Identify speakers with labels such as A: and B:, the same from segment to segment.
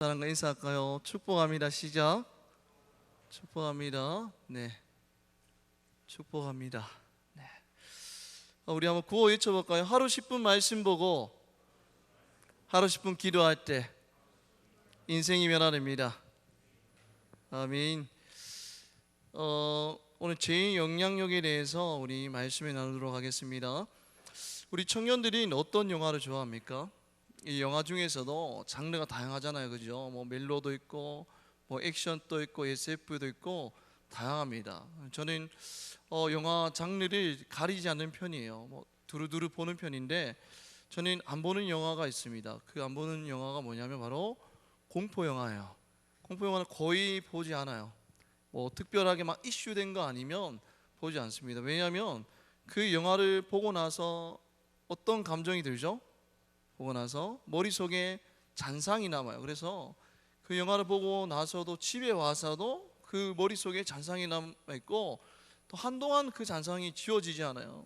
A: 사랑과 인사할까요? 축복합니다. 시작. 축복합니다. 네, 축복합니다. 네. 우리 한번 구호 외쳐볼까요? 하루 10분 말씀 보고 하루 10분 기도할 때 인생이 변화됩니다. 아멘. 오늘 제 영향력에 대해서 우리 말씀을 나누도록 하겠습니다. 우리 청년들이 어떤 영화를 좋아합니까? 이 영화 중에서도 장르가 다양하잖아요, 그죠? 뭐 멜로도 있고, 뭐 액션도 있고, SF도 있고 다양합니다. 저는 영화 장르를 가리지 않는 편이에요. 뭐 두루두루 보는 편인데 저는 안 보는 영화가 있습니다. 그 안 보는 영화가 뭐냐면 바로 공포 영화예요. 공포 영화는 거의 보지 않아요. 뭐 특별하게 막 이슈된 거 아니면 보지 않습니다. 왜냐하면 그 영화를 보고 나서 어떤 감정이 들죠? 보고 나서 머릿속에 잔상이 남아요. 그래서 그 영화를 보고 나서도 집에 와서도 그 머릿속에 잔상이 남아있고 또 한동안 그 잔상이 지워지지 않아요.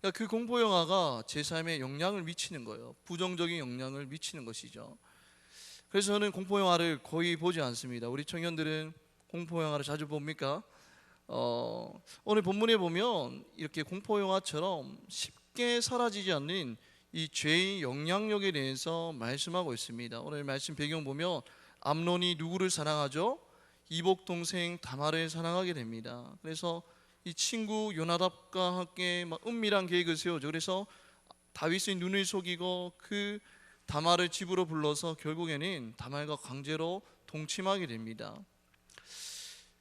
A: 그러니까 그 공포 영화가 제 삶에 영향을 미치는 거예요. 부정적인 영향을 미치는 것이죠. 그래서 저는 공포 영화를 거의 보지 않습니다. 우리 청년들은 공포 영화를 자주 봅니까? 오늘 본문에 보면 이렇게 공포 영화처럼 쉽게 사라지지 않는 이 죄의 영향력에 대해서 말씀하고 있습니다. 오늘 말씀 배경 보면 암논이 누구를 사랑하죠? 이복 동생 다말을 사랑하게 됩니다. 그래서 이 친구 요나답과 함께 막 은밀한 계획을 세우죠. 그래서 다윗의 눈을 속이고 그 다말을 집으로 불러서 결국에는 다말과 강제로 동침하게 됩니다.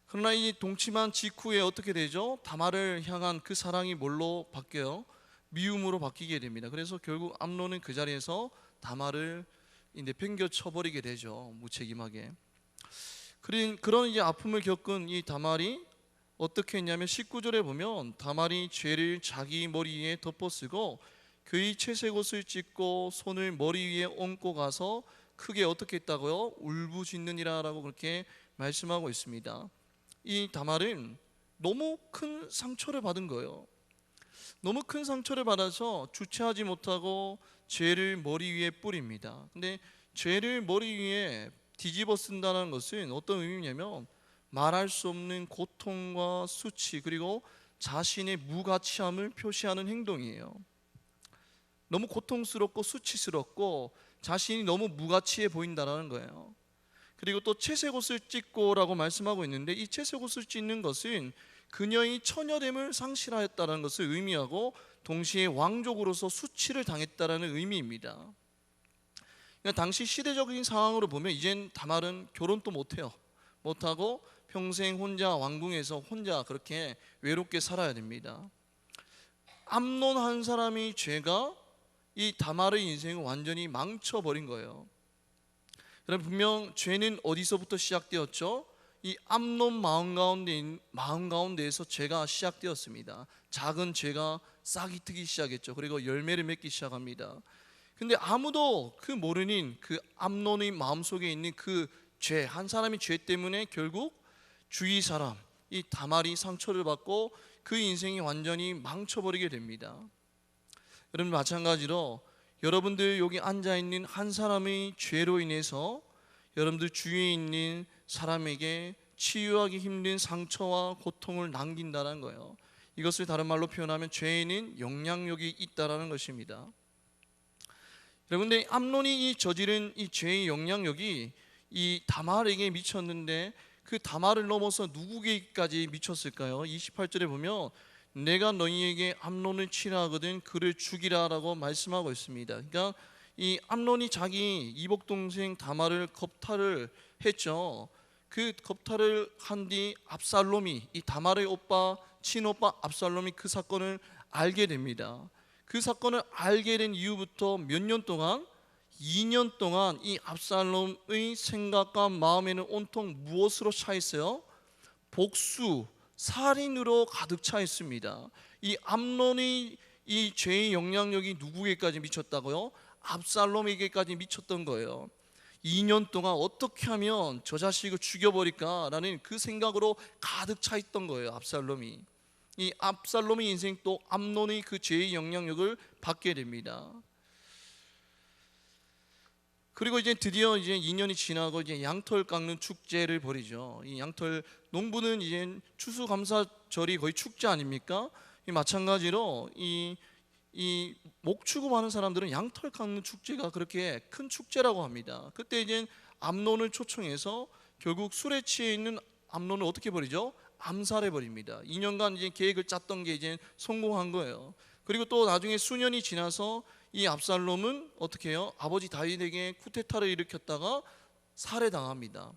A: 그러나 이 동침한 직후에 어떻게 되죠? 다말을 향한 그 사랑이 뭘로 바뀌어요? 미움으로 바뀌게 됩니다. 그래서 결국 암논은 그 자리에서 다말을 내팽겨 쳐버리게 되죠. 무책임하게. 그런 이제 아픔을 겪은 이 다말이 어떻게 했냐면 19절에 보면 다말이 죄를 자기 머리 위에 덮어쓰고 그의 채색 옷을 찢고 손을 머리 위에 얹고 가서 크게 어떻게 했다고요? 울부짖느니라 라고 그렇게 말씀하고 있습니다. 이 다말은 너무 큰 상처를 받은 거예요. 너무 큰 상처를 받아서 주체하지 못하고 죄를 머리 위에 뿌립니다. 근데 죄를 머리 위에 뒤집어 쓴다는 것은 어떤 의미냐면 말할 수 없는 고통과 수치 그리고 자신의 무가치함을 표시하는 행동이에요. 너무 고통스럽고 수치스럽고 자신이 너무 무가치해 보인다는 거예요. 그리고 또 채색 옷을 찢고라고 말씀하고 있는데 이 채색 옷을 찢는 것은 그녀의 처녀됨을 상실하였다는 것을 의미하고 동시에 왕족으로서 수치를 당했다는 의미입니다. 그러니까 당시 시대적인 상황으로 보면 이젠 다말은 결혼도 못해요. 못하고 평생 혼자 왕궁에서 혼자 그렇게 외롭게 살아야 됩니다. 암논 한 사람의 죄가 이 다말의 인생을 완전히 망쳐버린 거예요. 여러분 분명 죄는 어디서부터 시작되었죠? 이 암논 마음 가운데에서 죄가 시작되었습니다. 작은 죄가 싹이 트기 시작했죠. 그리고 열매를 맺기 시작합니다. 근데 아무도 그 모르는 그 암논의 마음속에 있는 그 죄, 한 사람의 죄 때문에 결국 주위 사람 이 다말이 상처를 받고 그 인생이 완전히 망쳐버리게 됩니다. 여러분 마찬가지로 여러분들 여기 앉아있는 한 사람의 죄로 인해서 여러분들 주위에 있는 사람에게 치유하기 힘든 상처와 고통을 남긴다는 거예요. 이것을 다른 말로 표현하면 죄에는 영향력이 있다는 것입니다. 여러분들 암논이 저지른 이 죄의 영향력이 이 다말에게 미쳤는데 그 다말을 넘어서 누구에게까지 미쳤을까요? 28절에 보면 내가 너희에게 암논을 치라 하거든 그를 죽이라 라고 말씀하고 있습니다. 그러니까 이 암논이 자기 이복 동생 다말을 겁탈을 했죠. 그 겁탈을 한 뒤 압살롬이 이 다말의 오빠 친오빠 압살롬이 그 사건을 알게 됩니다. 그 사건을 알게 된 이후부터 몇 년 동안 2년 동안 이 압살롬의 생각과 마음에는 온통 무엇으로 차 있어요? 복수, 살인으로 가득 차 있습니다. 이 암논의 이 죄의 영향력이 누구에게까지 미쳤다고요? 압살롬에게까지 미쳤던 거예요. 2년 동안 어떻게 하면 저 자식을 죽여버릴까라는 그 생각으로 가득 차 있던 거예요. 압살롬이. 이 압살롬의 인생 또 암논의 그 죄의 영향력을 받게 됩니다. 그리고 이제 드디어 이제 2년이 지나고 이제 양털 깎는 축제를 벌이죠. 이 양털 농부는 이제 추수감사절이 거의 축제 아닙니까? 이 마찬가지로 이 목축업하는 사람들은 양털 깎는 축제가 그렇게 큰 축제라고 합니다. 그때 이제 암논을 초청해서 결국 술에 취해 있는 암논을 어떻게 버리죠? 암살해 버립니다. 2년간 이제 계획을 짰던 게 이제 성공한 거예요. 그리고 또 나중에 수년이 지나서 이 압살롬은 어떻게 해요? 아버지 다윗에게 쿠데타를 일으켰다가 살해당합니다.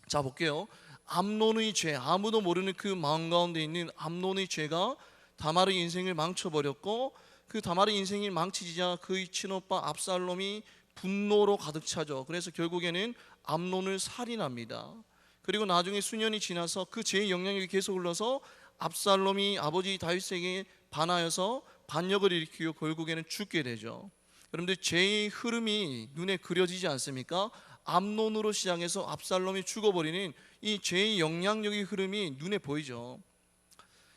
A: 자, 볼게요. 암논의 죄, 아무도 모르는 그 마음 가운데 있는 암논의 죄가 다말의 인생을 망쳐버렸고, 그 다말의 인생이 망치지자 그의 친오빠 압살롬이 분노로 가득 차죠. 그래서 결국에는 암논을 살인합니다. 그리고 나중에 수년이 지나서 그 죄의 영향력이 계속 흘러서 압살롬이 아버지 다윗에게 반하여서 반역을 일으키고 결국에는 죽게 되죠. 여러분들, 죄의 흐름이 눈에 그려지지 않습니까? 암논으로 시작해서 압살롬이 죽어버리는 이 죄의 영향력의 흐름이 눈에 보이죠.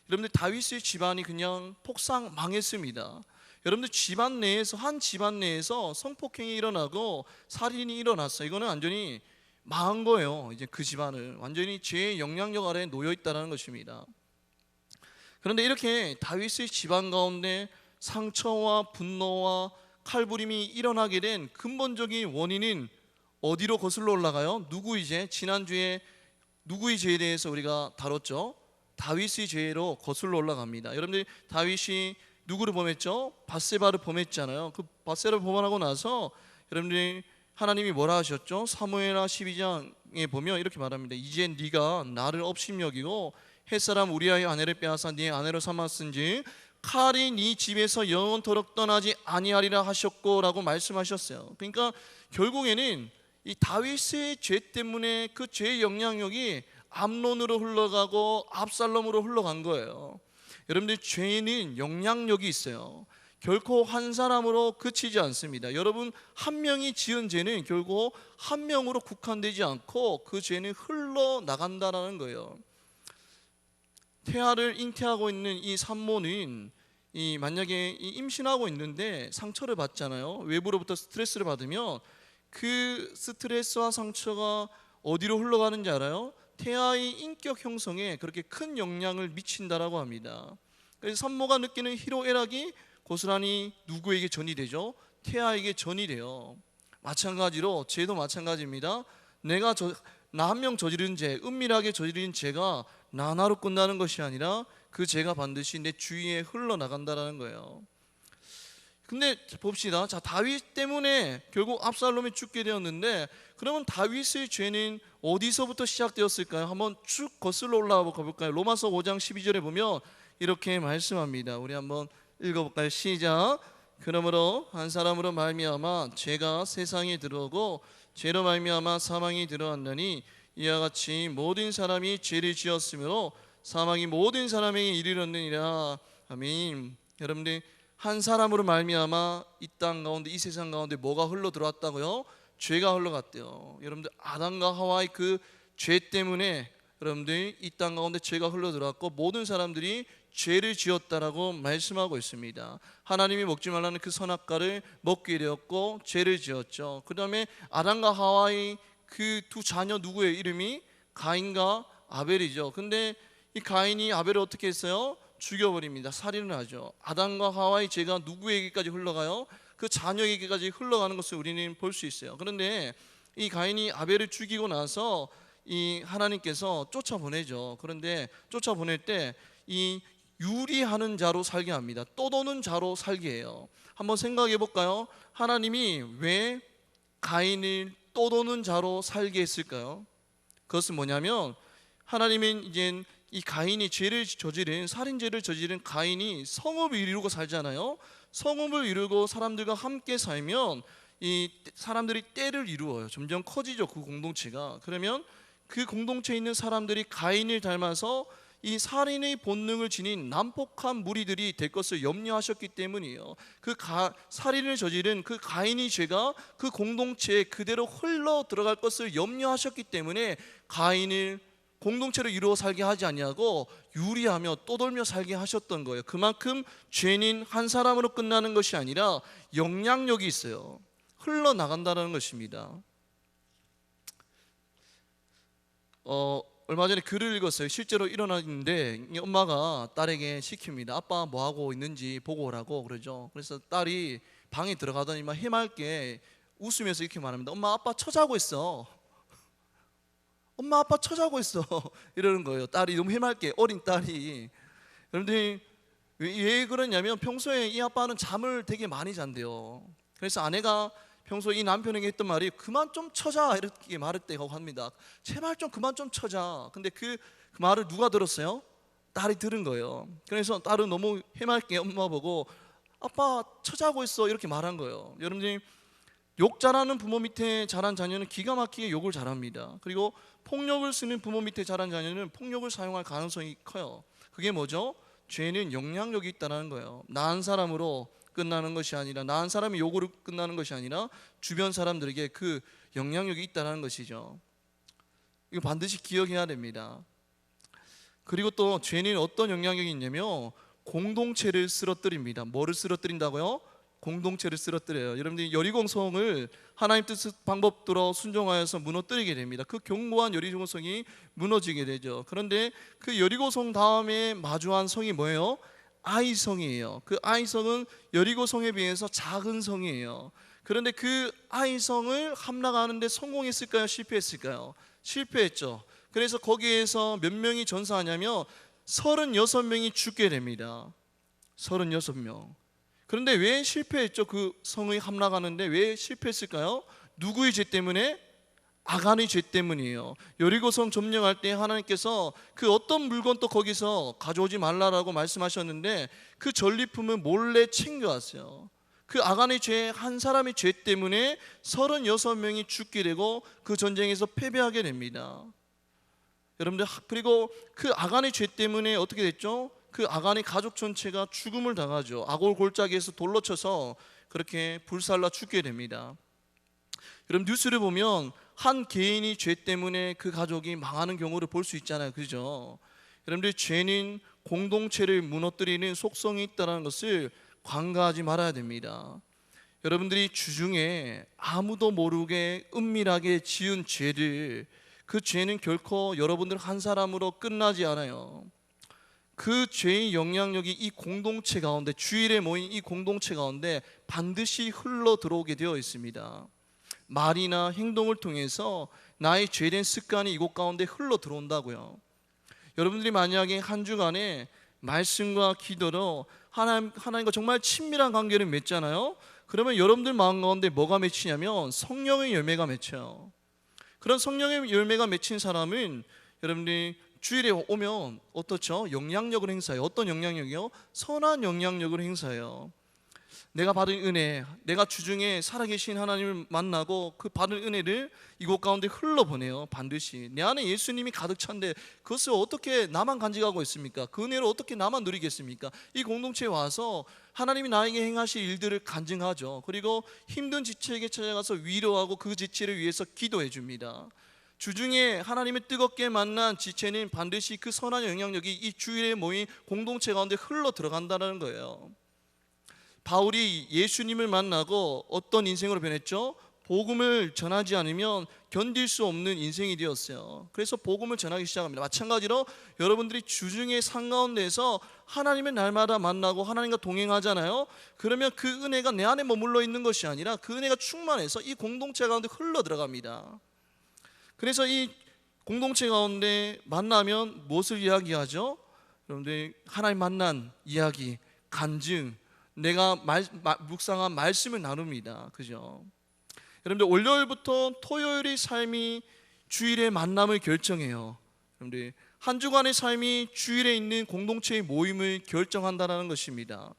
A: 여러분들, 다윗의 집안이 그냥 폭삭 망했습니다. 여러분들, 집안 내에서, 한 집안 내에서 성폭행이 일어나고 살인이 일어났어요. 이거는 완전히 망한 거예요. 이제 그 집안을 완전히 죄의 영향력 아래에 놓여 있다는 것입니다. 그런데 이렇게 다윗의 집안 가운데 상처와 분노와 칼부림이 일어나게 된 근본적인 원인은 어디로 거슬러 올라가요? 누구의 죄? 지난주에 누구의 죄에 대해서 우리가 다뤘죠? 다윗의 죄로 거슬러 올라갑니다. 여러분들, 다윗이 누구를 범했죠? 밧세바를 범했잖아요. 그 밧세바를 범하고 나서 여러분들이 하나님이 뭐라 하셨죠? 사무엘하 12장에 보면 이렇게 말합니다. 이제 네가 나를 업심여기고 햇사람 우리아의 아내를 빼앗아 네 아내로 삼았은지 칼이 네 집에서 영원토록 떠나지 아니하리라 하셨고 라고 말씀하셨어요. 그러니까 결국에는 이 다윗의 죄 때문에 그 죄의 영향력이 암논으로 흘러가고 압살롬으로 흘러간 거예요. 여러분들, 죄는 영향력이 있어요. 결코 한 사람으로 그치지 않습니다. 여러분, 한 명이 지은 죄는 결국 한 명으로 국한되지 않고 그 죄는 흘러나간다는 거예요. 태아를 잉태하고 있는 이 산모는 만약에 임신하고 있는데 상처를 받잖아요. 외부로부터 스트레스를 받으면 그 스트레스와 상처가 어디로 흘러가는지 알아요? 태아의 인격 형성에 그렇게 큰 영향을 미친다라고 합니다. 그래서 산모가 느끼는 희로애락이 고스란히 누구에게 전이 되죠? 태아에게 전이 돼요. 마찬가지로 죄도 마찬가지입니다. 나 한 명 저지른 죄, 은밀하게 저지른 죄가 나 하나로 끝나는 것이 아니라 그 죄가 반드시 내 주위에 흘러나간다는 거예요. 근데 봅시다. 자, 다윗 때문에 결국 압살롬이 죽게 되었는데, 그러면 다윗의 죄는 어디서부터 시작되었을까요? 한번 쭉 거슬러 올라가 볼까요? 로마서 5장 12절에 보면 이렇게 말씀합니다. 우리 한번 읽어볼까요? 시작. 그러므로 한 사람으로 말미암아 죄가 세상에 들어오고 죄로 말미암아 사망이 들어왔나니 이와 같이 모든 사람이 죄를 지었으므로 사망이 모든 사람에게 이르렀느니라. 아멘. 여러분들, 한 사람으로 말미암아 이 땅 가운데, 이 세상 가운데 뭐가 흘러 들어왔다고요? 죄가 흘러갔대요. 여러분들, 아담과 하와의 그 죄 때문에 여러분들 이 땅 가운데 죄가 흘러 들어왔고 모든 사람들이 죄를 지었다라고 말씀하고 있습니다. 하나님이 먹지 말라는 그 선악과를 먹게 되었고 죄를 지었죠. 그 다음에 아담과 하와의 그 두 자녀, 누구의 이름이? 가인과 아벨이죠. 근데 이 가인이 아벨을 어떻게 했어요? 죽여버립니다. 살인을 하죠. 아담과 하와의 죄가 누구에게까지 흘러가요? 그 자녀에게까지 흘러가는 것을 우리는 볼 수 있어요. 그런데 이 가인이 아벨을 죽이고 나서 이 하나님께서 쫓아보내죠. 그런데 쫓아보낼 때 이 유리하는 자로 살게 합니다. 떠도는 자로 살게 해요. 한번 생각해 볼까요? 하나님이 왜 가인을 떠도는 자로 살게 했을까요? 그것은 뭐냐면, 하나님은 이제 이 가인이 죄를 저지른, 살인죄를 저지른 가인이 성읍을 이루고 살잖아요. 성읍을 이루고 사람들과 함께 살면 이 사람들이 때를 이루어요. 점점 커지죠, 그 공동체가. 그러면 그 공동체에 있는 사람들이 가인을 닮아서 이 살인의 본능을 지닌 난폭한 무리들이 될 것을 염려하셨기 때문이에요. 살인을 저지른 그 가인의 죄가 그 공동체에 그대로 흘러 들어갈 것을 염려하셨기 때문에 가인을 공동체로 이루어 살게 하지 아니하고 유리하며 떠돌며 살게 하셨던 거예요. 그만큼 죄는 한 사람으로 끝나는 것이 아니라 영향력이 있어요. 흘러나간다는 것입니다. 얼마 전에 글을 읽었어요. 실제로 일어났는데 엄마가 딸에게 시킵니다. 아빠 뭐 하고 있는지 보고 오라고 그러죠. 그래서 딸이 방에 들어가더니 막 해맑게 웃으면서 이렇게 말합니다. 엄마, 아빠 처자고 있어. 엄마, 아빠 처자고 있어. 이러는 거예요. 딸이 너무 해맑게, 어린 딸이. 여러분들이 왜 그러냐면 평소에 이 아빠는 잠을 되게 많이 잔대요. 그래서 아내가 평소 이 남편에게 했던 말이 그만 좀 쳐자 이렇게 말했다고 합니다. 제발 좀 그만 좀 쳐자. 근데 그 말을 누가 들었어요? 딸이 들은 거예요. 그래서 딸은 너무 해맑게 엄마 보고 아빠 쳐자고 있어 이렇게 말한 거예요. 여러분들이 욕 잘하는 부모 밑에 자란 자녀는 기가 막히게 욕을 잘합니다. 그리고 폭력을 쓰는 부모 밑에 자란 자녀는 폭력을 사용할 가능성이 커요. 그게 뭐죠? 죄는 영향력이 있다는 거예요. 나한 사람으로 끝나는 것이 아니라, 나한 사람이 욕으로 끝나는 것이 아니라 주변 사람들에게 그 영향력이 있다는 것이죠. 이거 반드시 기억해야 됩니다. 그리고 또 죄는 어떤 영향력이 있냐면 공동체를 쓰러뜨립니다. 뭐를 쓰러뜨린다고요? 공동체를 쓰러뜨려요. 여러분들이 여리고성을 하나님 뜻 방법대로 순종하여서 무너뜨리게 됩니다. 그 견고한 여리고성이 무너지게 되죠. 그런데 그 여리고성 다음에 마주한 성이 뭐예요? 아이성이에요. 그 아이성은 여리고성에 비해서 작은 성이에요. 그런데 그 아이성을 함락하는데 성공했을까요? 실패했을까요? 실패했죠. 그래서 거기에서 몇 명이 전사하냐면 36명이 죽게 됩니다. 36명. 그런데 왜 실패했죠? 그 성이 함락하는데 왜 실패했을까요? 누구의 죄 때문에? 아간의 죄 때문이에요. 여리고성 점령할 때 하나님께서 그 어떤 물건도 거기서 가져오지 말라라고 말씀하셨는데 그 전리품을 몰래 챙겨왔어요. 그 아간의 죄, 한 사람의 죄 때문에 36명이 죽게 되고 그 전쟁에서 패배하게 됩니다. 여러분들, 그리고 그 아간의 죄 때문에 어떻게 됐죠? 그 아간의 가족 전체가 죽음을 당하죠. 아골 골짜기에서 돌로 쳐서 그렇게 불살라 죽게 됩니다. 여러분, 뉴스를 보면 한 개인이 죄 때문에 그 가족이 망하는 경우를 볼 수 있잖아요. 그죠? 여러분들, 죄는 공동체를 무너뜨리는 속성이 있다는 것을 관가하지 말아야 됩니다. 여러분들이 주중에 아무도 모르게 은밀하게 지은 죄를, 그 죄는 결코 여러분들 한 사람으로 끝나지 않아요. 그 죄의 영향력이 이 공동체 가운데, 주일에 모인 이 공동체 가운데 반드시 흘러 들어오게 되어 있습니다. 말이나 행동을 통해서 나의 죄된 습관이 이곳 가운데 흘러 들어온다고요. 여러분들이 만약에 한 주간에 말씀과 기도로 하나님과 정말 친밀한 관계를 맺잖아요. 그러면 여러분들 마음 가운데 뭐가 맺히냐면 성령의 열매가 맺혀요. 그런 성령의 열매가 맺힌 사람은 여러분들이 주일에 오면 어떻죠? 영향력을 행사해요. 어떤 영향력이요? 선한 영향력을 행사해요. 내가 받은 은혜, 내가 주중에 살아계신 하나님을 만나고 그 받은 은혜를 이곳 가운데 흘러보내요. 반드시 내 안에 예수님이 가득 찬데 그것을 어떻게 나만 간직하고 있습니까? 그 은혜를 어떻게 나만 누리겠습니까? 이 공동체에 와서 하나님이 나에게 행하실 일들을 간증하죠. 그리고 힘든 지체에게 찾아가서 위로하고 그 지체를 위해서 기도해 줍니다. 주중에 하나님을 뜨겁게 만난 지체는 반드시 그 선한 영향력이 이 주일에 모인 공동체 가운데 흘러 들어간다는 거예요. 바울이 예수님을 만나고 어떤 인생으로 변했죠? 복음을 전하지 않으면 견딜 수 없는 인생이 되었어요. 그래서 복음을 전하기 시작합니다. 마찬가지로 여러분들이 주중에 상가운데에서 하나님을 날마다 만나고 하나님과 동행하잖아요. 그러면 그 은혜가 내 안에 머물러 있는 것이 아니라 그 은혜가 충만해서 이 공동체 가운데 흘러 들어갑니다. 그래서 이 공동체 가운데 만나면 무엇을 이야기하죠? 여러분들, 하나님 만난 이야기, 간증, 내가 묵상한 말씀을 나눕니다. 그죠? 여러분들, 월요일부터 토요일의 삶이 주일의 만남을 결정해요. 여러분들, 한 주간의 삶이 주일에 있는 공동체의 모임을 결정한다는 것입니다.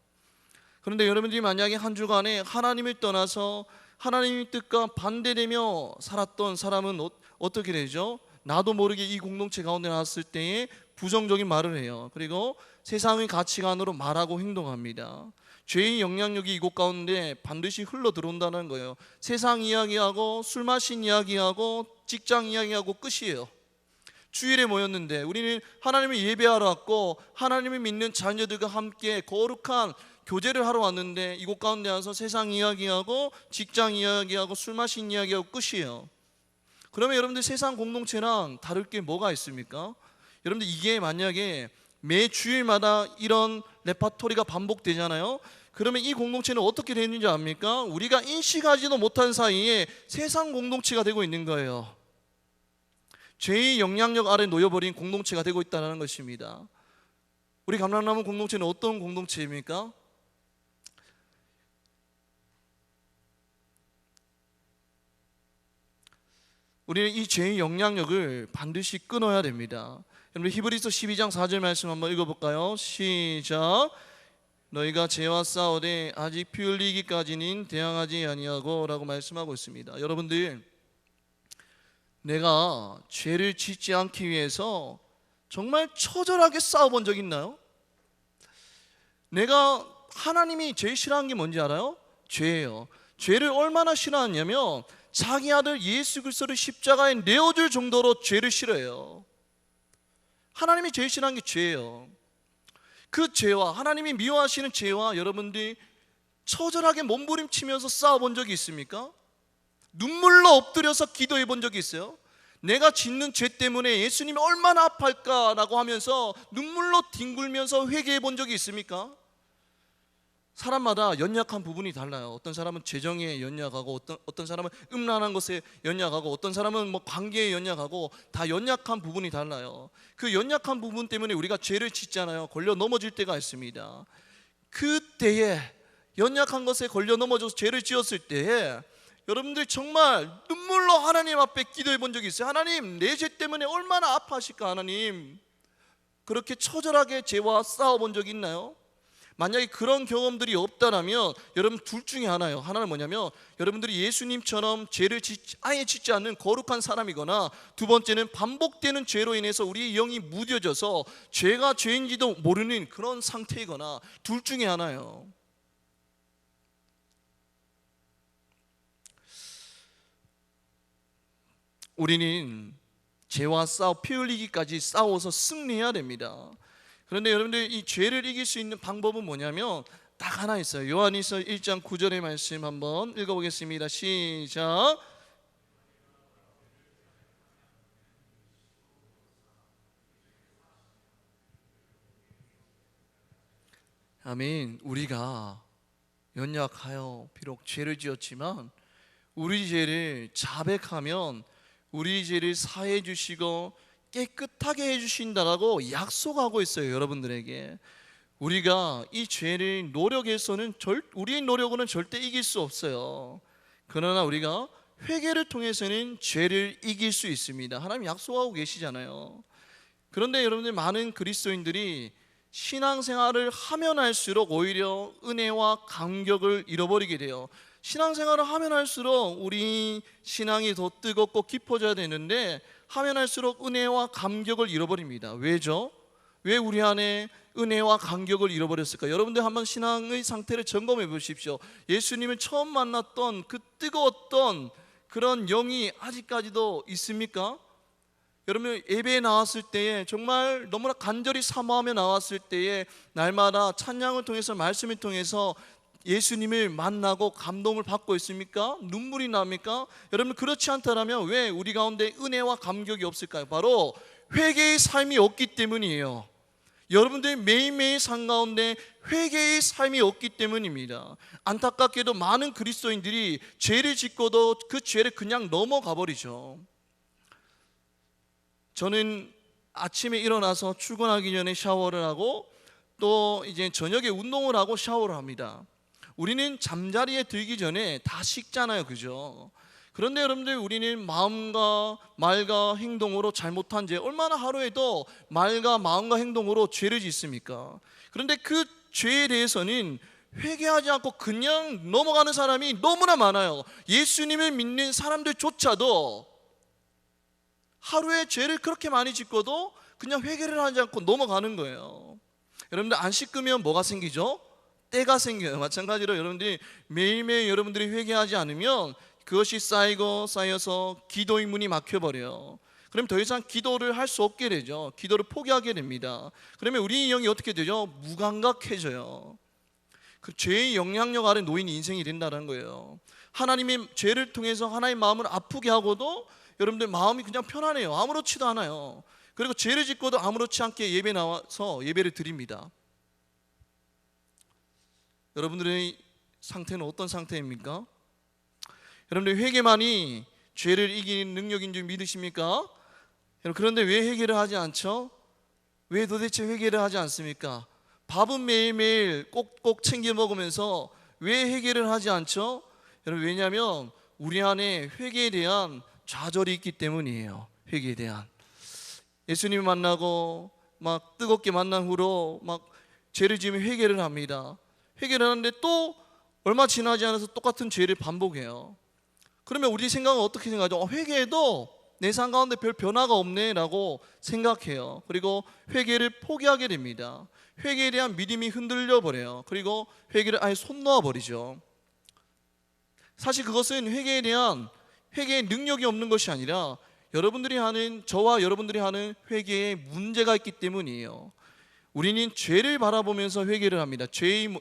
A: 그런데 여러분들이 만약에 한 주간에 하나님을 떠나서 하나님의 뜻과 반대되며 살았던 사람은 어떻게 되죠? 나도 모르게 이 공동체 가운데 나왔을 때에 부정적인 말을 해요. 그리고 세상의 가치관으로 말하고 행동합니다. 죄의 영향력이 이곳 가운데 반드시 흘러 들어온다는 거예요. 세상 이야기하고 술 마신 이야기하고 직장 이야기하고 끝이에요. 주일에 모였는데 우리는 하나님을 예배하러 왔고 하나님을 믿는 자녀들과 함께 거룩한 교제를 하러 왔는데 이곳 가운데 와서 세상 이야기하고 직장 이야기하고 술 마신 이야기하고 끝이에요. 그러면 여러분들 세상 공동체랑 다를 게 뭐가 있습니까? 여러분들 이게 만약에 매 주일마다 이런 레파토리가 반복되잖아요. 그러면 이 공동체는 어떻게 되는지 압니까? 우리가 인식하지도 못한 사이에 세상 공동체가 되고 있는 거예요. 죄의 영향력 아래 놓여버린 공동체가 되고 있다는 것입니다. 우리 감람나무 공동체는 어떤 공동체입니까? 우리는 이 죄의 영향력을 반드시 끊어야 됩니다. 여러분 히브리서 12장 4절 말씀 한번 읽어볼까요? 시작. 너희가 죄와 싸우되 아직 피 흘리기까지는 대항하지 아니하고 라고 말씀하고 있습니다. 여러분들, 내가 죄를 짓지 않기 위해서 정말 처절하게 싸워본 적 있나요? 내가 하나님이 제일 싫어하는 게 뭔지 알아요? 죄예요. 죄를 얼마나 싫어하냐면 자기 아들 예수 그리스도를 십자가에 내어줄 정도로 죄를 싫어해요. 하나님이 제일 싫어하는 게 죄예요. 그 죄와, 하나님이 미워하시는 죄와 여러분들이 처절하게 몸부림치면서 싸워본 적이 있습니까? 눈물로 엎드려서 기도해 본 적이 있어요? 내가 짓는 죄 때문에 예수님이 얼마나 아파할까라고 하면서 눈물로 뒹굴면서 회개해 본 적이 있습니까? 사람마다 연약한 부분이 달라요. 어떤 사람은 재정에 연약하고 어떤 사람은 음란한 것에 연약하고 어떤 사람은 뭐 관계에 연약하고 다 연약한 부분이 달라요. 그 연약한 부분 때문에 우리가 죄를 짓잖아요. 걸려 넘어질 때가 있습니다. 그때에 연약한 것에 걸려 넘어져서 죄를 지었을 때에 여러분들 정말 눈물로 하나님 앞에 기도해 본 적이 있어요. 하나님, 내 죄 때문에 얼마나 아파하실까 하나님. 그렇게 처절하게 죄와 싸워본 적이 있나요? 만약에 그런 경험들이 없다라면 여러분 둘 중에 하나예요. 하나는 뭐냐면 여러분들이 예수님처럼 죄를 아예 짓지 않는 거룩한 사람이거나, 두 번째는 반복되는 죄로 인해서 우리의 영이 무뎌져서 죄가 죄인지도 모르는 그런 상태이거나, 둘 중에 하나예요. 우리는 죄와 피 흘리기까지 싸워서 승리해야 됩니다. 그런데 여러분들, 이 죄를 이길 수 있는 방법은 뭐냐면 딱 하나 있어요. 요한일서 1장 9절의 말씀 한번 읽어보겠습니다. 시작. 아멘. 우리가 연약하여 비록 죄를 지었지만 우리 죄를 자백하면 우리 죄를 사해 주시고 깨끗하게 해주신다라고 약속하고 있어요. 여러분들에게 우리가 이 죄를 노력해서는 우리의 노력으로는 절대 이길 수 없어요. 그러나 우리가 회개를 통해서는 죄를 이길 수 있습니다. 하나님 약속하고 계시잖아요. 그런데 여러분들, 많은 그리스도인들이 신앙생활을 하면 할수록 오히려 은혜와 감격을 잃어버리게 돼요. 신앙생활을 하면 할수록 우리 신앙이 더 뜨겁고 깊어져야 되는데 하면 할수록 은혜와 감격을 잃어버립니다. 왜죠? 왜 우리 안에 은혜와 감격을 잃어버렸을까? 여러분들 한번 신앙의 상태를 점검해 보십시오. 예수님을 처음 만났던 그 뜨거웠던 그런 영이 아직까지도 있습니까? 여러분, 예배에 나왔을 때에 정말 너무나 간절히 사모하며 나왔을 때에 날마다 찬양을 통해서, 말씀을 통해서 예수님을 만나고 감동을 받고 있습니까? 눈물이 납니까? 여러분, 그렇지 않다면 왜 우리 가운데 은혜와 감격이 없을까요? 바로 회개의 삶이 없기 때문이에요. 여러분들의 매일매일 삶 가운데 회개의 삶이 없기 때문입니다. 안타깝게도 많은 그리스도인들이 죄를 짓고도 그 죄를 그냥 넘어가 버리죠. 저는 아침에 일어나서 출근하기 전에 샤워를 하고 또 이제 저녁에 운동을 하고 샤워를 합니다. 우리는 잠자리에 들기 전에 다 식잖아요, 그죠? 그런데 여러분들, 우리는 마음과 말과 행동으로 잘못한 죄, 얼마나 하루에도 말과 마음과 행동으로 죄를 짓습니까? 그런데 그 죄에 대해서는 회개하지 않고 그냥 넘어가는 사람이 너무나 많아요. 예수님을 믿는 사람들조차도 하루에 죄를 그렇게 많이 짓고도 그냥 회개를 하지 않고 넘어가는 거예요. 여러분들, 안 씻으면 뭐가 생기죠? 때가 생겨요. 마찬가지로 여러분들이 매일매일 여러분들이 회개하지 않으면 그것이 쌓여서 기도의 문이 막혀버려요. 그럼 더 이상 기도를 할 수 없게 되죠. 기도를 포기하게 됩니다. 그러면 우리 영이 어떻게 되죠? 무감각해져요. 그 죄의 영향력 아래 놓인 인생이 된다는 거예요. 하나님의 죄를 통해서 하나님의 마음을 아프게 하고도 여러분들 마음이 그냥 편안해요. 아무렇지도 않아요. 그리고 죄를 짓고도 아무렇지 않게 예배 나와서 예배를 드립니다. 여러분들의 상태는 어떤 상태입니까? 여러분들 회개만이 죄를 이기는 능력인 줄 믿으십니까? 그런데 왜 회개를 하지 않죠? 왜 도대체 회개를 하지 않습니까? 밥은 매일매일 꼭꼭 챙겨 먹으면서 왜 회개를 하지 않죠? 여러분, 왜냐하면 우리 안에 회개에 대한 좌절이 있기 때문이에요. 회개에 대한. 예수님 만나고 막 뜨겁게 만난 후로 막 죄를 지으면 회개를 합니다. 회개를 하는데 또 얼마 지나지 않아서 똑같은 죄를 반복해요. 그러면 우리 생각은 어떻게 생각하죠? 회개해도 내 삶 가운데 별 변화가 없네 라고 생각해요. 그리고 회개를 포기하게 됩니다. 회개에 대한 믿음이 흔들려 버려요. 그리고 회개를 아예 손 놓아 버리죠. 사실 그것은 회개에 대한 회개의 능력이 없는 것이 아니라 여러분들이 하는, 저와 여러분들이 하는 회개에 문제가 있기 때문이에요. 우리는 죄를 바라보면서 회개를 합니다.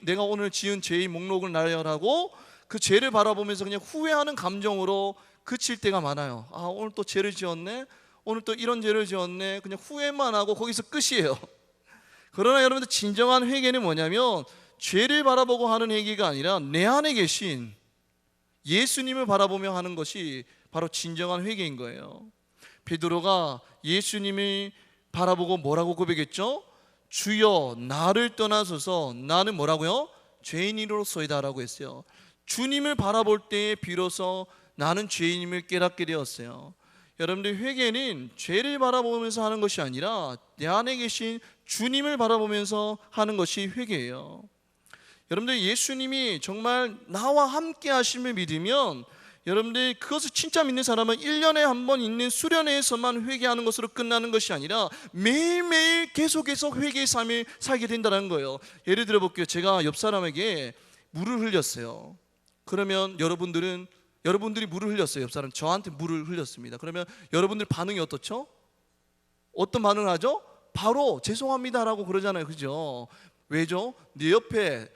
A: 내가 오늘 지은 죄의 목록을 나열하고 그 죄를 바라보면서 그냥 후회하는 감정으로 그칠 때가 많아요. 아, 오늘 또 죄를 지었네, 오늘 또 이런 죄를 지었네, 그냥 후회만 하고 거기서 끝이에요. 그러나 여러분들, 진정한 회개는 뭐냐면 죄를 바라보고 하는 회개가 아니라 내 안에 계신 예수님을 바라보며 하는 것이 바로 진정한 회개인 거예요. 베드로가 예수님을 바라보고 뭐라고 고백했죠? 주여, 나를 떠나소서, 나는 뭐라고요? 죄인으로서이다 라고 했어요. 주님을 바라볼 때에 비로소 나는 죄인임을 깨닫게 되었어요. 여러분들, 회개는 죄를 바라보면서 하는 것이 아니라 내 안에 계신 주님을 바라보면서 하는 것이 회개예요. 여러분들, 예수님이 정말 나와 함께 하심을 믿으면 여러분들, 그것을 진짜 믿는 사람은 1년에 한 번 있는 수련회에서만 회개하는 것으로 끝나는 것이 아니라 매일매일 계속해서 회개의 삶을 살게 된다는 거예요. 예를 들어 볼게요. 제가 옆 사람에게 물을 흘렸어요. 그러면 여러분들이 물을 흘렸어요. 옆 사람 저한테 물을 흘렸습니다. 그러면 여러분들 반응이 어떻죠? 어떤 반응을 하죠? 바로 죄송합니다라고 그러잖아요. 그죠? 왜죠? 내 옆에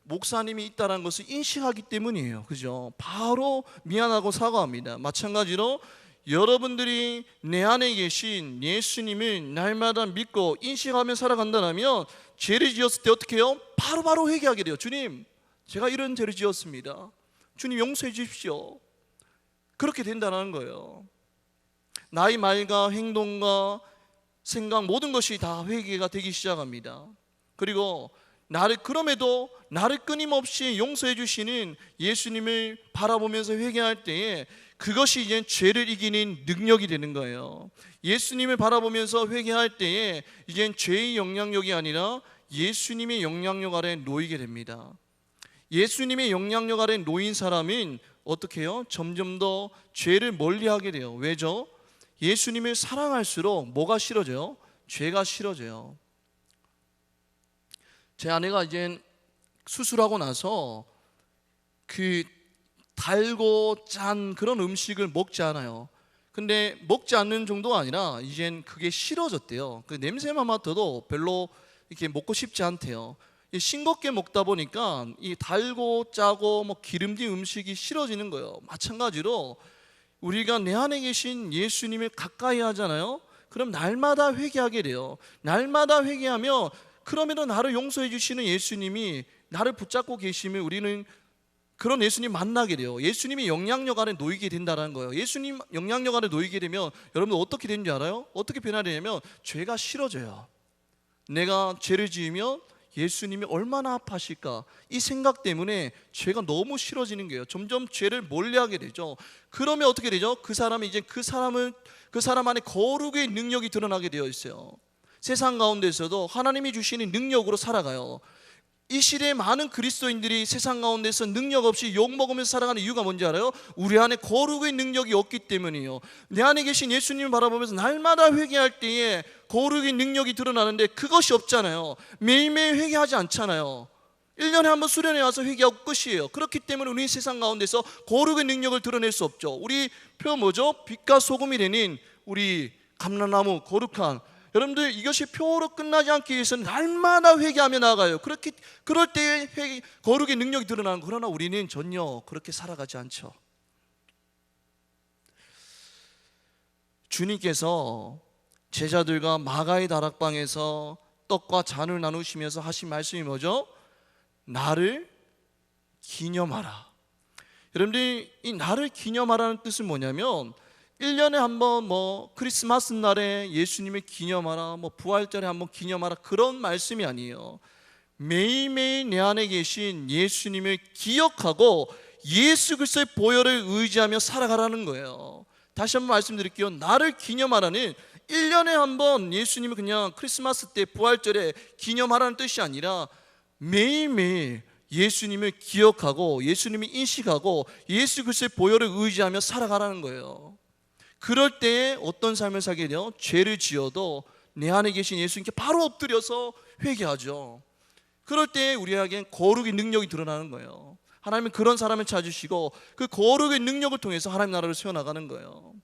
A: 목사님이 있다는 것을 인식하기 때문이에요. 그죠? 바로 미안하고 사과합니다. 마찬가지로 여러분들이 내 안에 계신 예수님을 날마다 믿고 인식하며 살아간다면 죄를 지었을 때 어떻게 해요? 바로바로 회개하게 돼요. 주님, 제가 이런 죄를 지었습니다. 주님, 용서해 주십시오. 그렇게 된다는 거예요. 나의 말과 행동과 생각, 모든 것이 다 회개가 되기 시작합니다. 그리고 그럼에도 나를 끊임없이 용서해 주시는 예수님을 바라보면서 회개할 때에 그것이 이제 죄를 이기는 능력이 되는 거예요. 예수님을 바라보면서 회개할 때에 이제 죄의 영향력이 아니라 예수님의 영향력 아래 놓이게 됩니다. 예수님의 영향력 아래 놓인 사람은 어떻게 해요? 점점 더 죄를 멀리하게 돼요. 왜죠? 예수님을 사랑할수록 뭐가 싫어져요? 죄가 싫어져요. 제 아내가 이제 수술하고 나서 그 달고 짠 그런 음식을 먹지 않아요. 근데 먹지 않는 정도가 아니라 이젠 그게 싫어졌대요. 그 냄새만 맡아도 별로 이렇게 먹고 싶지 않대요. 싱겁게 먹다 보니까 이 달고 짜고 뭐 기름진 음식이 싫어지는 거예요. 마찬가지로 우리가 내 안에 계신 예수님을 가까이 하잖아요. 그럼 날마다 회개하게 돼요. 날마다 회개하며 그러면 나를 용서해 주시는 예수님이 나를 붙잡고 계시면 우리는 그런 예수님 만나게 돼요. 예수님이 영향력 안에 놓이게 된다는 거예요. 예수님 영향력 안에 놓이게 되면 여러분 어떻게 되는지 알아요? 어떻게 변화되냐면 죄가 싫어져요. 내가 죄를 지으면 예수님이 얼마나 아파하실까, 이 생각 때문에 죄가 너무 싫어지는 거예요. 점점 죄를 멀리하게 되죠. 그러면 어떻게 되죠? 그 사람 안에 거룩의 능력이 드러나게 되어 있어요. 세상 가운데서도 하나님이 주시는 능력으로 살아가요. 이 시대에 많은 그리스도인들이 세상 가운데서 능력 없이 욕먹으면서 살아가는 이유가 뭔지 알아요? 우리 안에 거룩의 능력이 없기 때문이에요. 내 안에 계신 예수님을 바라보면서 날마다 회개할 때에 거룩의 능력이 드러나는데 그것이 없잖아요. 매일매일 회개하지 않잖아요. 1년에 한 번 수련회 와서 회개하고 끝이에요. 그렇기 때문에 우리 세상 가운데서 거룩의 능력을 드러낼 수 없죠. 우리 표 뭐죠? 빛과 소금이 되는 우리 감람나무, 거룩한, 여러분들 이것이 표로 끝나지 않기 위해서는 날마다 회개하며 나아가요. 그럴 때에 거룩의 능력이 드러나는. 그러나 우리는 전혀 그렇게 살아가지 않죠. 주님께서 제자들과 마가의 다락방에서 떡과 잔을 나누시면서 하신 말씀이 뭐죠? 나를 기념하라. 여러분들이 이 나를 기념하라는 뜻은 뭐냐면 1년에 한번 크리스마스 날에 예수님을 기념하라, 부활절에 한번 기념하라, 그런 말씀이 아니에요. 매일매일 내 안에 계신 예수님을 기억하고 예수 그리스도의 보혈을 의지하며 살아가라는 거예요. 다시 한번 말씀드릴게요. 나를 기념하라는 1년에 한번 예수님을 그냥 크리스마스 때 부활절에 기념하라는 뜻이 아니라 매일매일 예수님을 기억하고 예수님을 인식하고 예수 그리스도의 보혈을 의지하며 살아가라는 거예요. 그럴 때에 어떤 삶을 살게 돼요? 죄를 지어도 내 안에 계신 예수님께 바로 엎드려서 회개하죠. 그럴 때에 우리에겐 거룩의 능력이 드러나는 거예요. 하나님은 그런 사람을 찾으시고 그 거룩의 능력을 통해서 하나님 나라를 세워나가는 거예요.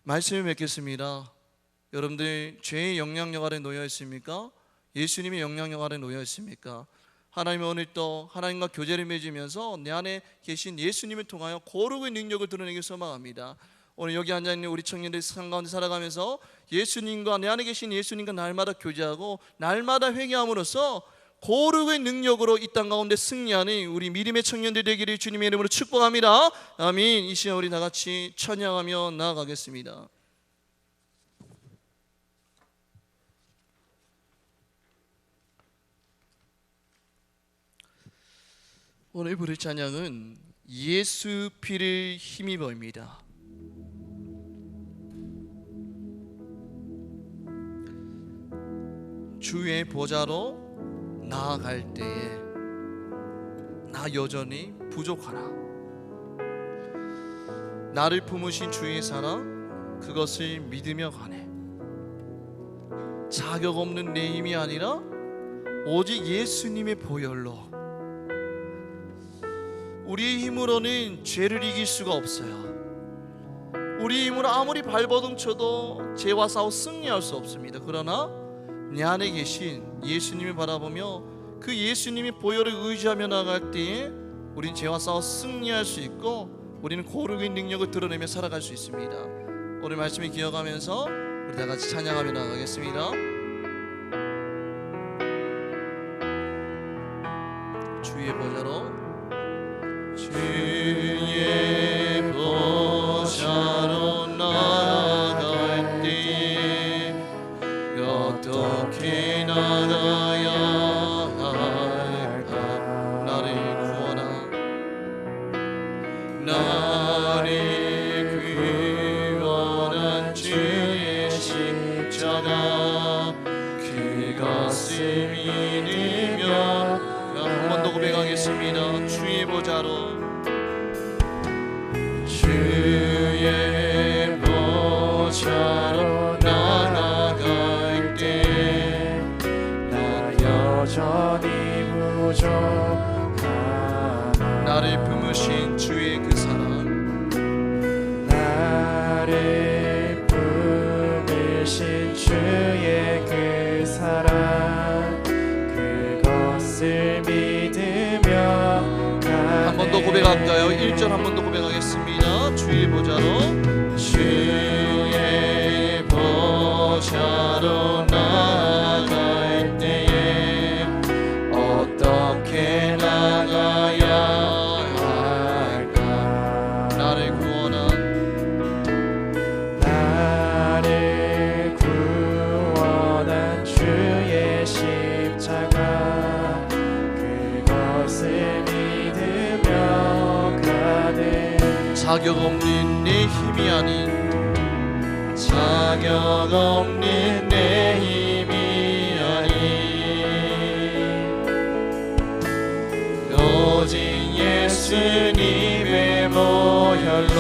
A: 말씀을 맺겠습니다. 여러분들 죄의 영향력 아래 놓여 있습니까? 예수님의 영향력 아래 놓여 있습니까? 하나님은 오늘 또 하나님과 교제를 맺으면서 내 안에 계신 예수님을 통하여 거룩의 능력을 드러내기 소망합니다. 오늘 여기 앉아있는 우리 청년들이 세상 가운데 살아가면서 예수님과 내 안에 계신 예수님과 날마다 교제하고 날마다 회개함으로써 거룩의 능력으로 이 땅 가운데 승리하는 우리 믿음의 청년들 되기를 주님의 이름으로 축복합니다. 아멘. 이 시간 우리 다 같이 찬양하며 나아가겠습니다. 오늘 부를 찬양은 예수 피를 힘입어입니다. 주의 보좌로 나아갈 때에 나 여전히 부족하나 나를 품으신 주의 사랑 그것을 믿으며 가네. 자격 없는 내 힘이 아니라 오직 예수님의 보혈로. 우리의 힘으로는 죄를 이길 수가 없어요. 우리의 힘으로 아무리 발버둥 쳐도 죄와 싸워 승리할 수 없습니다. 그러나 내 안에 계신 예수님을 바라보며 그 예수님의 보혈을 의지하며 나아갈 때에 우린 죄와 싸워 승리할 수 있고 우리는 거룩의 능력을 드러내며 살아갈 수 있습니다. 오늘 말씀을 기억하면서 우리 다 같이 찬양하며 나아가겠습니다. 주의 보좌로 주의 보좌로 나아갈 때 어떻게 나가야 할까? 나를 구원하 나를 구원한 주의 십자가 그것을 믿으며 한 번 더 고백하겠습니다. 주의 보좌로 주의 보좌로 나아갈 때 나 여전히 부족하나 나를 품으신 주의 그 사랑 나를 품으신 주의 그 사랑 그것을 믿으며 한 번 더 고백할까요? 1절 한 번 더 고백하겠습니다. 주의 보좌로 주의 보좌로 나아갈 때에 어떻게 나가야 할까? 나를 구원한 주의 십자가 그것을 믿으며 가네. 자격 없는 내 힘이 아닌 자격 없는 내 힘이 아닌 오직 예수님의 보혈로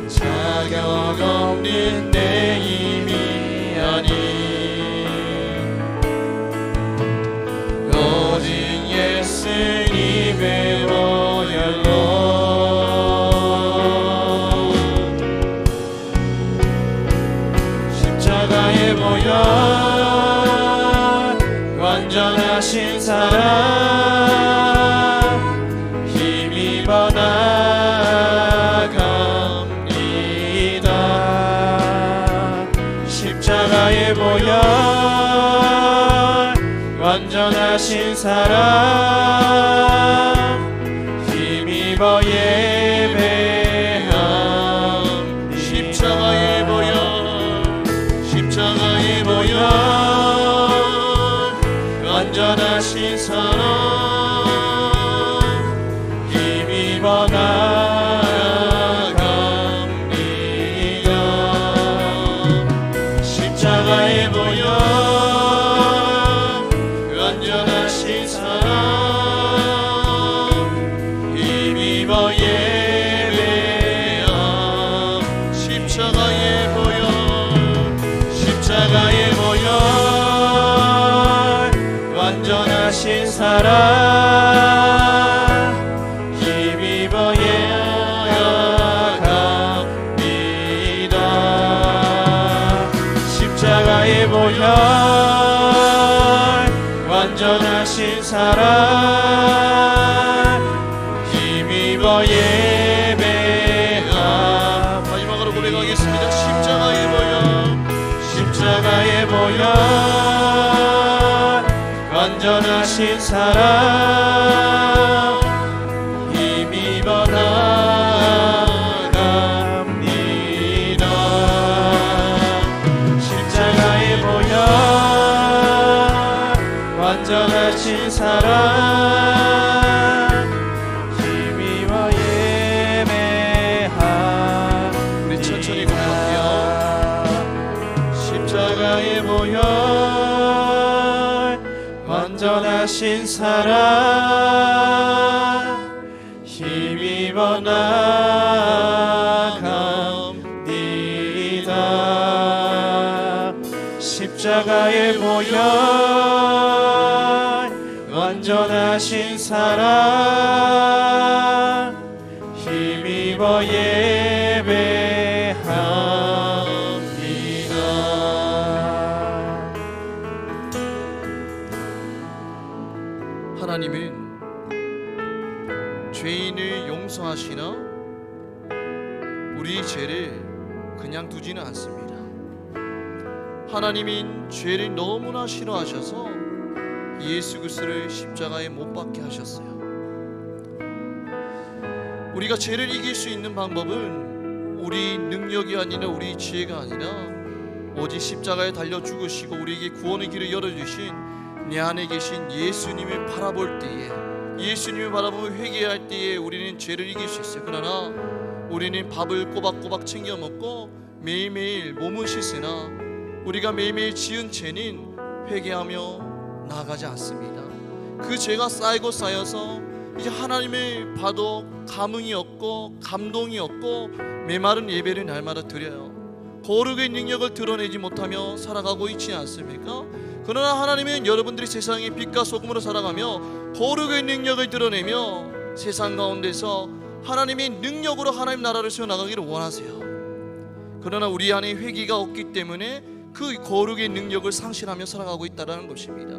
A: 자격 없는 내 힘이 아닌 오직 예수님의 보혈로
B: 사랑 힘입어 예배함
A: 십자가의 보혈 십자가의 보혈
B: 완전하신 사랑 힘입어 나아갑니다. 십자가의 보혈 완전하신 사랑 힘입어 예배함
A: 십자가의 보혈
B: 십자가의 보혈 완전하신 사랑 힘입어 예배합니다. 십자가의 보혈 완전하신 사랑 힘입어 예배함.
A: 마지막으로 고백하겠습니다. 십자가의 보혈
B: 십자가의 보혈 완전하신 사랑 힘입어 나아갑니다. 십자가의 보혈 완전하신 사랑 힘입어 예배합니다.
A: 우리 천천히 고백할게요.
B: 십자가의 보혈 완전하신 사랑 힘입어 나아갑니다. 십자가의 보혈 완전하신 사랑 힘입어 예배합니다.
A: 하나님은 죄인을 용서하시나 우리 죄를 그냥 두지는 않습니다. 하나님은 죄를 너무나 싫어하셔서 예수 그리스도를 십자가에 못 박게 하셨어요. 우리가 죄를 이길 수 있는 방법은 우리 능력이 아니라 우리 지혜가 아니라 오직 십자가에 달려 죽으시고 우리에게 구원의 길을 열어주신 내 안에 계신 예수님을 바라볼 때에, 예수님을 바라보며 회개할 때에 우리는 죄를 이길 수 있어요. 그러나 우리는 밥을 꼬박꼬박 챙겨 먹고 매일매일 몸을 씻으나 우리가 매일매일 지은 죄는 회개하며 나아가지 않습니다. 그 죄가 쌓이고 쌓여서 이제 하나님을 봐도 감흥이 없고 감동이 없고 메마른 예배를 날마다 드려요. 거룩의 능력을 드러내지 못하며 살아가고 있지 않습니까? 그러나 하나님은 여러분들이 세상의 빛과 소금으로 살아가며 거룩의 능력을 드러내며 세상 가운데서 하나님의 능력으로 하나님 나라를 세워나가기를 원하세요. 그러나 우리 안에 회개가 없기 때문에 그 거룩의 능력을 상실하며 살아가고 있다는 것입니다.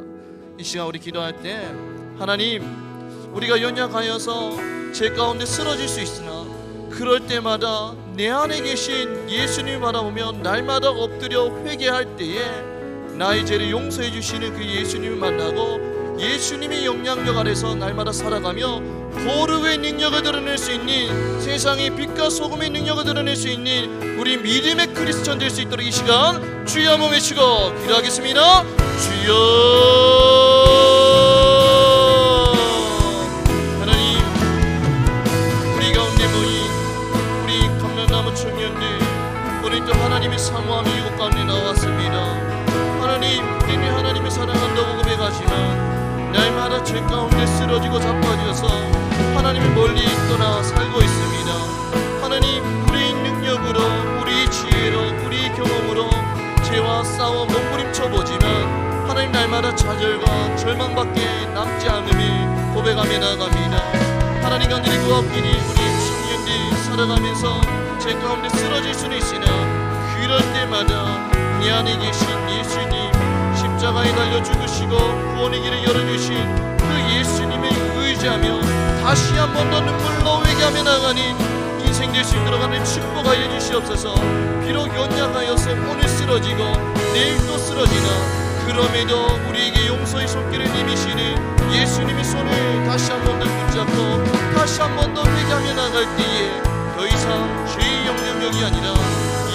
A: 이 시간 우리 기도할 때 하나님, 우리가 연약하여서 죄 가운데 쓰러질 수 있으나 그럴 때마다 내 안에 계신 예수님을 바라보며 날마다 엎드려 회개할 때에 나의 죄를 용서해 주시는 그 예수님을 만나고 예수님의 영향력 아래서 날마다 살아가며 거룩의 능력을 드러낼 수 있는, 세상의 빛과 소금의 능력을 드러낼 수 있는 우리 믿음의 크리스천 될 수 있도록 이 시간 주여 한번 외치고 기도하겠습니다. 주여. 하나님, 우리 가운데 모인 우리 감람나무 청년들 오늘 또 하나님의 사모함이 이곳 가운데 나왔습니다. 하나님, 우리는 하나님을 사랑한다고 고백하지만 날마다 죄 가운데 쓰러지고 자빠져서 하나님을 멀리 떠나 살고 있습니다. 하나님, 우리의 능력으로, 우리의 지혜로, 우리의 경험으로 죄와 싸워 몸부림쳐 보지만 하나님 날마다 좌절과 절망밖에 남지 않음을 고백하며 나아갑니다. 하나님 간절히 구하옵기니 우리 청년들이 살아가면서 죄 가운데 쓰러질 수는 있으나 그럴 때마다 내 안에 계신 예수님, 십자가에 달려 죽으시고 구원의 길을 열어주신 그 예수님을 의지하며 다시 한 번 더 눈물로 회개하며 나가는 인생 될 수 있도록 하는 축복하여 주시옵소서. 비록 연약하여서 오늘 쓰러지고 내일 또 쓰러지나 그럼에도 우리에게 용서의 손길을 내미시는 예수님의 손을 다시 한 번 더 붙잡고 다시 한 번 더 회개하며 나갈 때에 더 이상 죄의 영향력이 아니라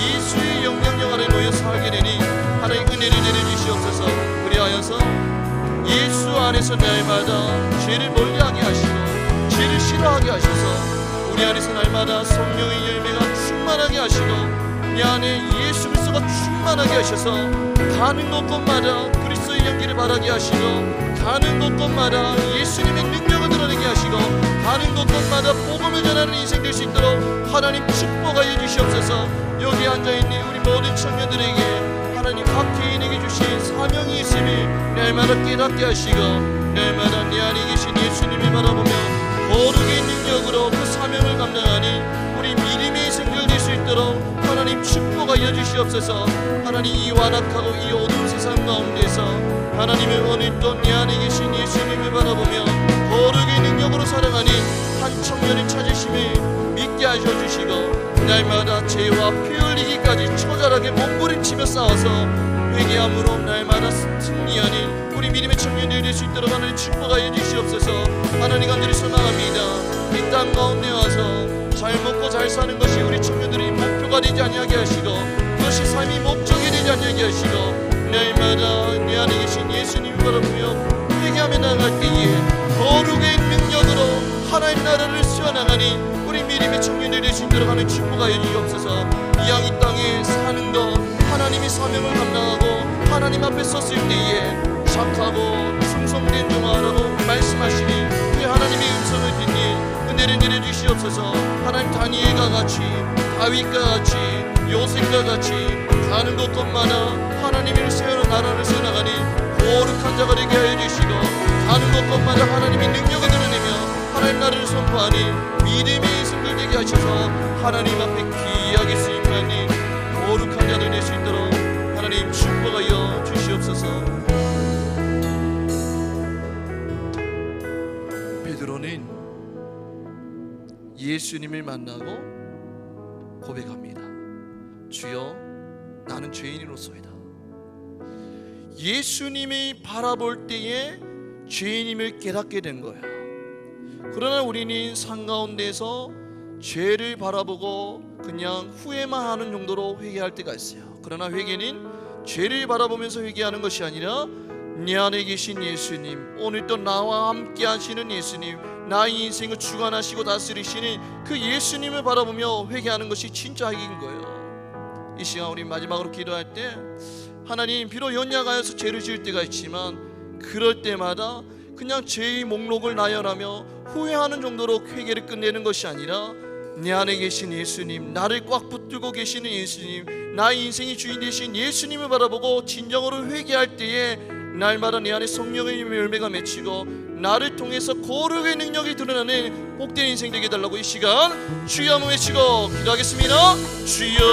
A: 예수의 영향력 아래 놓여 살게 되니 하나님 은혜를 내려주시옵소서. 그리하여서 예수 안에서 날마다 죄를 멀리하게 하시고 죄를 싫어하게 하셔서 우리 안에서 날마다 성령의 열매가 충만하게 하시고 내 안에 예수 그리스도가 충만하게 하셔서 가는 곳곳마다 그리스도의 향기를 바라게 하시고 가는 곳곳마다 예수님의 능력을 드러내게 하시고 가는 곳곳마다 복음을 전하는 인생 될 수 있도록 하나님 축복하여 주시옵소서. 여기 앉아있는 우리 모든 청년들에게 하나님 각 개인에게 주신 사명이 있음을 날마다 깨닫게 하시고 날마다 내 안에 계신 예수님을 바라보며 거룩의 능력으로 그 사명을 감당하는 우리 믿음의 인생들 될 수 있도록 하나님 축복하여 주시옵소서. 하나님 이 완악하고 이 어두운 세상 가운데서 하나님의 오늘 또 내 안에 계신 예수님을 바라보며 거룩의 능력으로 살아가는 한 청년을 찾으심을 믿게 하셔주시고 날마다 죄와 피 흘리기까지 처절하게 몸부림치며 싸워서 회개함으로 날마다 승리하는 우리 믿음의 청년들이 될 수 있도록 하나님 축복하여 주시옵소서. 하나님 간절히 소망합니다. 이 땅 가운데 와서 잘 먹고 잘 사는 것이 우리 청년들의 목표가 되지 아니하게 하시고 그것이 삶의 목적이 되지 아니하게 하시고 날마다 내 안에 계신 예수님을 바라보며 회개하며 나갈 때에 거룩의 능력으로 하나님 나라를 세워나가니 우리 믿음의 청년들이 될 수 있도록 하는 축복하여 주시옵소서. 이왕 이 땅에 사는 것 하나님의 사명을 감당하고 하나님 앞에 섰을 때에 착하고 충성된 종아라고 말씀하시니 그 하나님의 음성을 듣니 은혜를 내려주시옵소서. 하나님 다니엘과 같이 다윗과 같이 요셉과 같이 가는 곳곳마다 하나님을 세우는 나라를 세워나가니 거룩한 자가 되게 하여 주시고 가는 곳곳마다 하나님의 능력을 드러내며 하나님 나라를 선포하니 믿음의 인생들 되게 하셔서 하나님 앞에 귀하게 쓰임받는 거룩한 자들 될 수 있도록 하나님 축복하여 주시옵소서. 베드로는 예수님을 만나고 고백합니다. 주여 나는 죄인으로소이다. 예수님이 바라볼 때에 죄인임을 깨닫게 된 거예요. 그러나 우리는 삶 가운데서 죄를 바라보고 그냥 후회만 하는 정도로 회개할 때가 있어요. 그러나 회개는 죄를 바라보면서 회개하는 것이 아니라 내 안에 계신 예수님, 오늘 또 나와 함께 하시는 예수님, 나의 인생을 주관하시고 다스리시는 그 예수님을 바라보며 회개하는 것이 진짜 회개인 거예요. 이 시간 우리 마지막으로 기도할 때 하나님 비록 연약하여서 죄를 지을 때가 있지만 그럴 때마다 그냥 죄의 목록을 나열하며 후회하는 정도로 회개를 끝내는 것이 아니라 내 안에 계신 예수님, 나를 꽉 붙들고 계시는 예수님, 나의 인생의 주인 되신 예수님을 바라보고 진정으로 회개할 때에 날마다 내 안에 성령의 열매가 맺히고 나를 통해서 거룩의 능력이 드러나는 복된 인생 되게 해달라고 이 시간 주여 한번 외치고 기도하겠습니다. 주여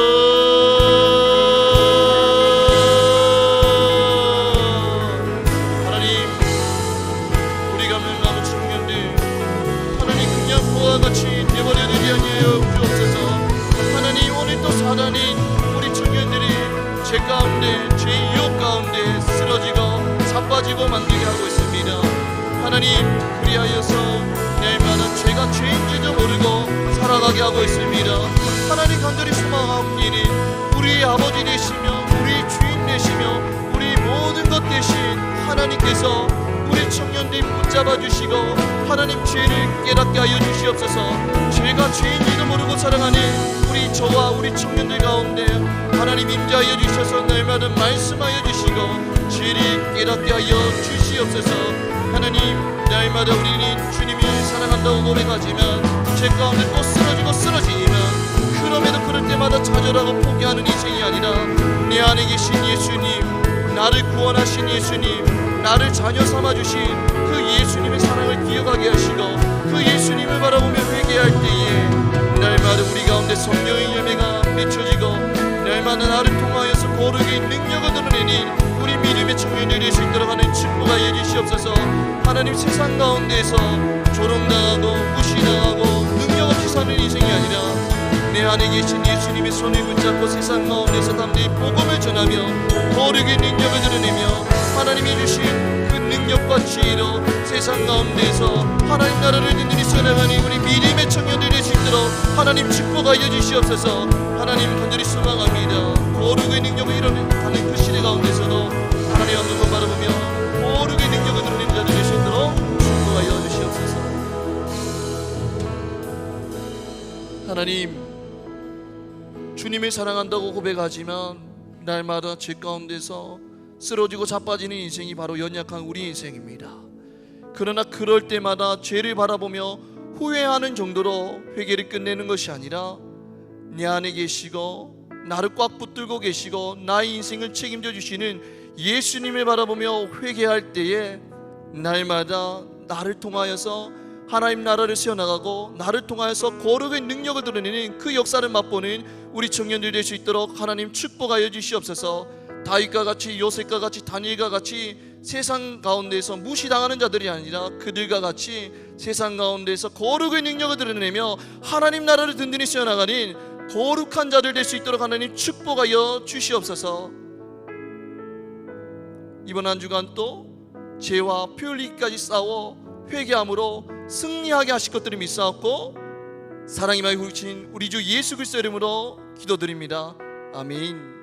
A: 하나님, 우리가 만나는 청년들 하나님 그냥 그와 같이 내버려 두지 아니하여 주옵소서. 하나님 오늘 또 사단인 우리 청년들이 죄 가운데 죄의 유혹 가운데 쓰러지고 자빠지고 만들게 하고 있습니다. 하나님 그리하여서 날마다 죄가 죄인지도 모르고 살아가게 하고 있습니다. 하나님 간절히 소망하옵기니 우리의 아버지 되시며 우리의 주인 되시며 우리 모든 것 되신 하나님께서 우리 청년들 붙잡아 주시고 하나님 죄를 깨닫게 하여 주시옵소서. 죄가 죄인지도 모르고 살아가는 우리 저와 우리 청년들 가운데 하나님 임재하여 주셔서 날마다 말씀하여 주시고 죄를 깨닫게 하여 주시옵소서. 하나님 날마다 우리는 주님을 사랑한다고 고백하지만 죄 가운데 또 쓰러지지만 그럼에도 그럴 때마다 좌절하고 포기하는 인생이 아니라 내 안에 계신 예수님, 나를 구원하신 예수님, 나를 자녀 삼아주신 그 예수님의 사랑을 기억하게 하시고 그 예수님을 바라보며 회개할 때에 날마다 우리 가운데 성령의 열매가 맺혀지고 날마다 나를 통하여서 거룩의 능력을 드러내는 우리 믿음의 청년들이 될 수 있도록 하는 축복하여 주시옵소서. 하나님 세상 가운데서 조롱당하고 무시당하고 능력 없이 사는 인생이 아니라 내 안에 계신 예수님의 손을 붙잡고 세상 가운데서 담대히 복음을 전하며 거룩의 능력을 드러내며 하나님이 주신 그 능력과 지혜로 세상 가운데서 하나님 나라를 든든히 세워나가는 우리 믿음의 청년들이 될 수 있도록 하나님 축복하여 주시옵소서. 하나님 간절히 소망합니다. 거룩의 능력을 이뤄내는 그 시대 가운데서도 하나님 한 번 바라보며 거룩의 능력을 드러내는 자들이 될 수 있도록 축복하여 주시옵소서. 하나님, 주님을 사랑한다고 고백하지만 날마다 죄 가운데서 쓰러지고 자빠지는 인생이 바로 연약한 우리 인생입니다. 그러나 그럴 때마다 죄를 바라보며 후회하는 정도로 회개를 끝내는 것이 아니라 내 안에 계시고 나를 꽉 붙들고 계시고 나의 인생을 책임져 주시는 예수님을 바라보며 회개할 때에 날마다 나를 통하여서 하나님 나라를 세워나가고 나를 통하여서 거룩의 능력을 드러내는 그 역사를 맛보는 우리 청년들 될 수 있도록 하나님 축복하여 주시옵소서. 다윗과 같이, 요셉과 같이, 다니엘과 같이 세상 가운데서 무시당하는 자들이 아니라 그들과 같이 세상 가운데서 거룩의 능력을 드러내며 하나님 나라를 든든히 세워나가는 거룩한 자들 될 수 있도록 하나님 축복하여 주시옵소서. 이번 한 주간 또 죄와 피 흘리기까지 싸워 회개함으로 승리하게 하실 것들을 믿사옵고 사랑이 많이 후르신 우리 주 예수 그리스도 이름으로 기도드립니다. 아멘.